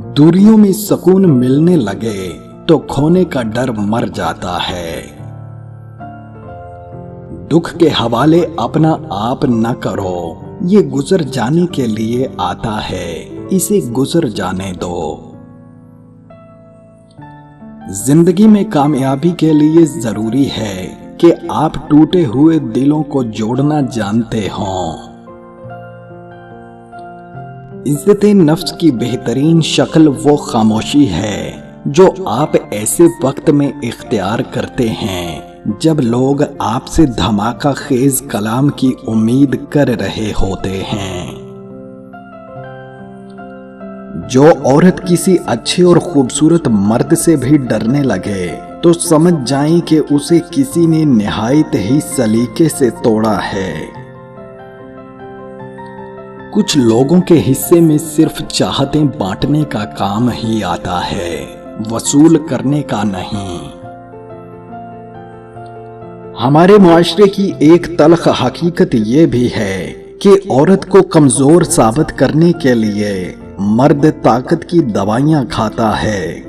दूरियों में सुकून मिलने लगे तो खोने का डर मर जाता है। दुख के हवाले अपना आप न करो, ये गुजर जाने के लिए आता है, इसे गुजर जाने दो। जिंदगी में कामयाबी के लिए जरूरी है कि आप टूटे हुए दिलों को जोड़ना जानते हों। इज्जत नफ्स की बेहतरीन शक्ल वो खामोशी है जो आप ऐसे वक्त में इख्तियार करते हैं जब लोग आपसे धमाका खेज कलाम की उम्मीद कर रहे होते हैं। जो औरत किसी अच्छे और खूबसूरत मर्द से भी डरने लगे तो समझ जाएं कि उसे किसी ने निहायत ही सलीके से तोड़ा है। कुछ लोगों के हिस्से में सिर्फ चाहतें बांटने का काम ही आता है, वसूल करने का नहीं। हमारे मुआशरे की एक तल्ख हकीकत ये भी है कि औरत को कमजोर साबित करने के लिए मर्द ताकत की दवाइयां खाता है।